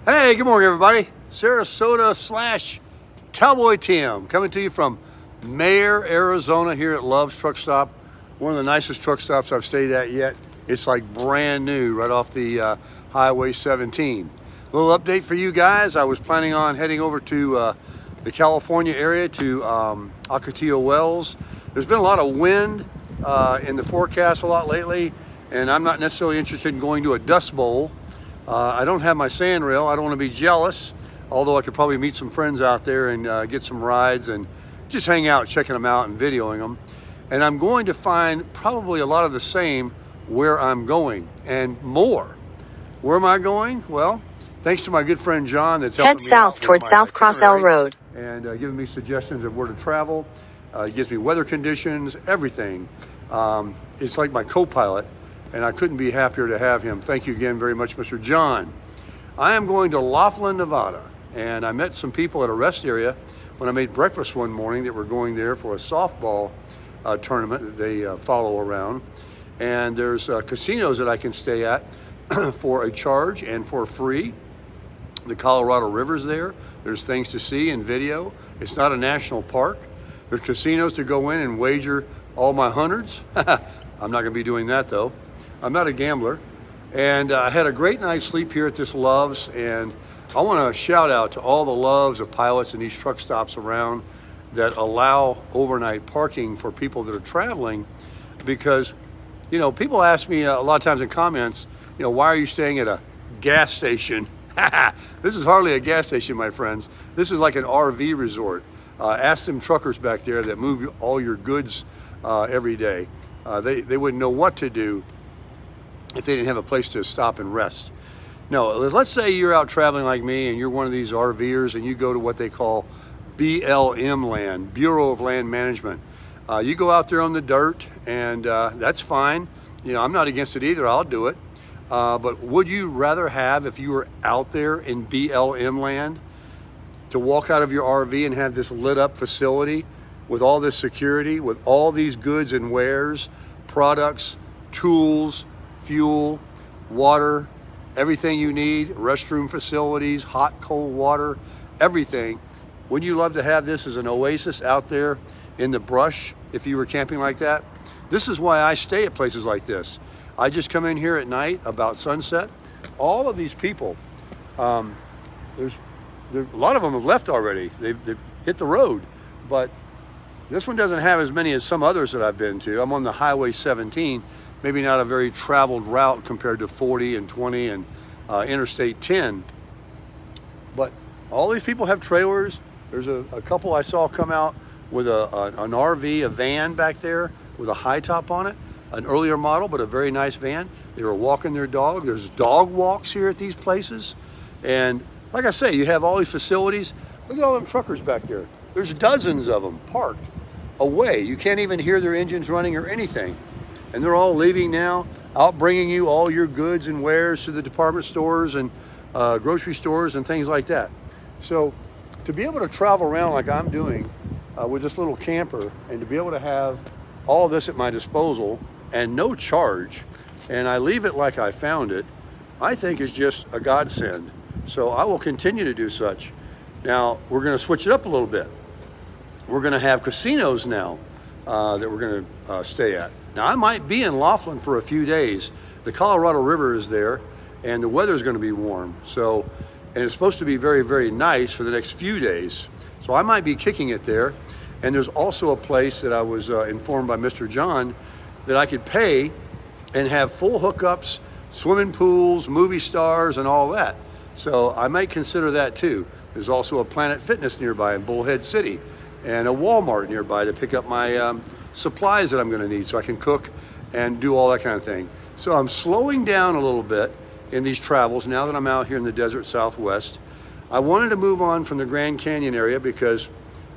Hey, good morning, everybody. Sarasota / Cowboy Tim coming to you from Mayer, Arizona, here at Love's Truck Stop. One of the nicest truck stops I've stayed at yet. It's like brand new right off the Highway 17. A little update for you guys. I was planning on heading over to the California area to Ocotillo Wells. There's been a lot of wind in the forecast a lot lately, and I'm not necessarily interested in going to a dust bowl. I don't have my sand rail. I don't want to be jealous, although I could probably meet some friends out there and get some rides and just hang out, checking them out and videoing them. And I'm going to find probably a lot of the same where I'm going and more. Where am I going? Well, thanks to my good friend John that's helping me head south toward South Cross L Road and giving me suggestions of where to travel. He gives me weather conditions, everything. It's like my co-pilot, and I couldn't be happier to have him. Thank you again very much, Mr. John. I am going to Laughlin, Nevada, and I met some people at a rest area when I made breakfast one morning that were going there for a softball tournament that they follow around. And there's casinos that I can stay at for a charge and for free. The Colorado River's there. There's things to see and video. It's not a national park. There's casinos to go in and wager all my hundreds. I'm not gonna be doing that though. I'm not a gambler. And I had a great night's sleep here at this Love's, and I want to shout out to all the Love's of pilots and these truck stops around that allow overnight parking for people that are traveling, because, you know, people ask me a lot of times in comments, you know, why are you staying at a gas station? This is hardly a gas station, my friends. This is like an RV resort. Ask them truckers back there that move all your goods every day. They wouldn't know what to do if they didn't have a place to stop and rest. No, let's say you're out traveling like me and you're one of these RVers and you go to what they call BLM land, Bureau of Land Management. You go out there on the dirt, and that's fine. You know, I'm not against it either. I'll do it. But would you rather have, if you were out there in BLM land, to walk out of your RV and have this lit up facility with all this security, with all these goods and wares, products, tools, fuel, water, everything you need, restroom facilities, hot, cold water, everything? Wouldn't you love to have this as an oasis out there in the brush if you were camping like that? This is why I stay at places like this. I just come in here at night about sunset. All of these people, a lot of them have left already. They've hit the road, but this one doesn't have as many as some others that I've been to. I'm on the Highway 17, maybe not a very traveled route compared to 40 and 20 and Interstate 10. But all these people have trailers. There's a couple I saw come out with an RV, a van back there with a high top on it, an earlier model, but a very nice van. They were walking their dog. There's dog walks here at these places. And like I say, you have all these facilities. Look at all them truckers back there. There's dozens of them parked away. You can't even hear their engines running or anything. And they're all leaving now, out bringing you all your goods and wares to the department stores and grocery stores and things like that. So to be able to travel around like I'm doing with this little camper, and to be able to have all this at my disposal and no charge, and I leave it like I found it, I think is just a godsend. So I will continue to do such. Now we're going to switch it up a little bit. We're going to have casinos now that we're going to stay at. Now I might be in Laughlin for a few days. The Colorado River is there, and the weather is going to be warm. So, and it's supposed to be very, very nice for the next few days. So I might be kicking it there. And there's also a place that I was informed by Mr. John that I could pay and have full hookups, swimming pools, movie stars, and all that. So I might consider that too. There's also a Planet Fitness nearby in Bullhead City, and a Walmart nearby to pick up my supplies that I'm going to need so I can cook and do all that kind of thing. So I'm slowing down a little bit in these travels now that I'm out here in the desert Southwest. I wanted to move on from the Grand Canyon area because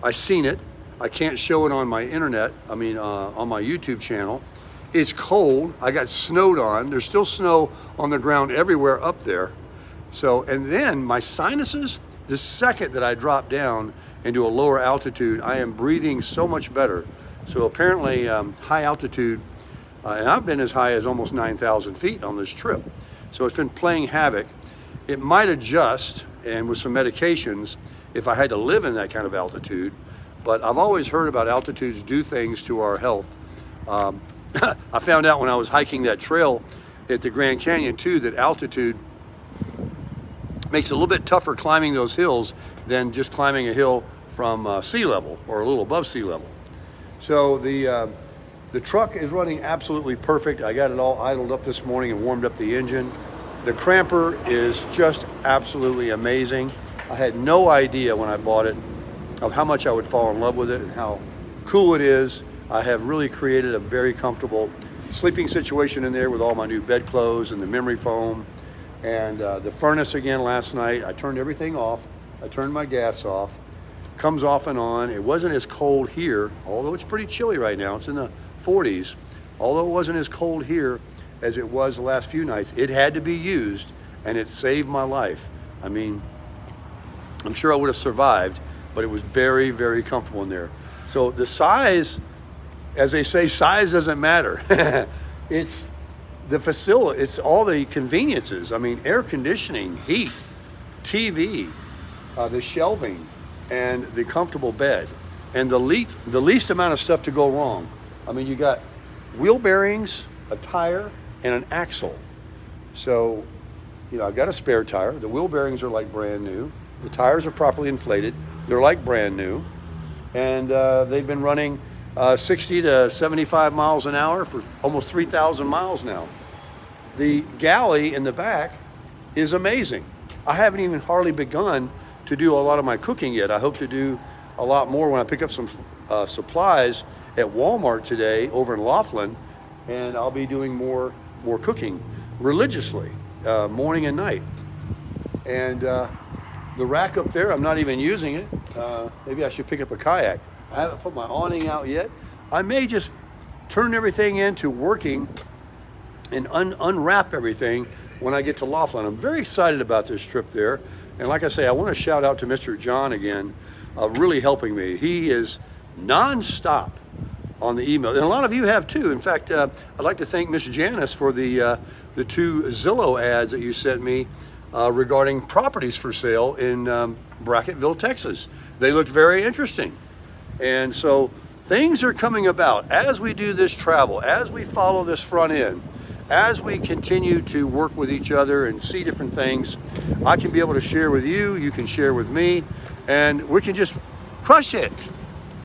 I seen it. I can't show it on my internet, on my YouTube channel. It's cold. I got snowed on. There's still snow on the ground everywhere up there. So, and then my sinuses, the second that I drop down into a lower altitude, I am breathing so much better. So apparently high altitude, and I've been as high as almost 9,000 feet on this trip. So it's been playing havoc. It might adjust, and with some medications, if I had to live in that kind of altitude. But I've always heard about altitudes do things to our health. I found out when I was hiking that trail at the Grand Canyon too, that altitude makes it a little bit tougher climbing those hills than just climbing a hill from sea level or a little above sea level. So the truck is running absolutely perfect. I got it all idled up this morning and warmed up the engine. The cramper is just absolutely amazing. I had no idea when I bought it of how much I would fall in love with it and how cool it is. I have really created a very comfortable sleeping situation in there with all my new bedclothes and the memory foam. And the furnace again last night, I turned everything off. I turned my gas off. Comes off and on. It wasn't as cold here, although it's pretty chilly right now. It's in the 40s. Although it wasn't as cold here as it was the last few nights, it had to be used, and it saved my life. I mean, I'm sure I would have survived, but it was very, very comfortable in there. So the size, as they say, size doesn't matter. It's the facility, it's all the conveniences. I mean, air conditioning, heat, TV, the shelving, and the comfortable bed, and the least amount of stuff to go wrong. I mean, you got wheel bearings, a tire, and an axle. So, you know, I've got a spare tire. The wheel bearings are like brand new. The tires are properly inflated. They're like brand new. And they've been running 60 to 75 miles an hour for almost 3,000 miles now. The galley in the back is amazing. I haven't even hardly begun to do a lot of my cooking yet. I hope to do a lot more when I pick up some supplies at Walmart today over in Laughlin, and I'll be doing more cooking religiously, morning and night. And the rack up there, I'm not even using it. Maybe I should pick up a kayak. I haven't put my awning out yet. I may just turn everything into working and unwrap everything when I get to Laughlin. I'm very excited about this trip there. And like I say, I want to shout out to Mr. John again, really helping me. He is nonstop on the email. And a lot of you have too. In fact, I'd like to thank Miss Janice for the 2 Zillow ads that you sent me regarding properties for sale in Bracketville, Texas. They looked very interesting. And so things are coming about as we do this travel, as we follow this front end, as we continue to work with each other and see different things. I can be able to share with you, you can share with me, and we can just crush it.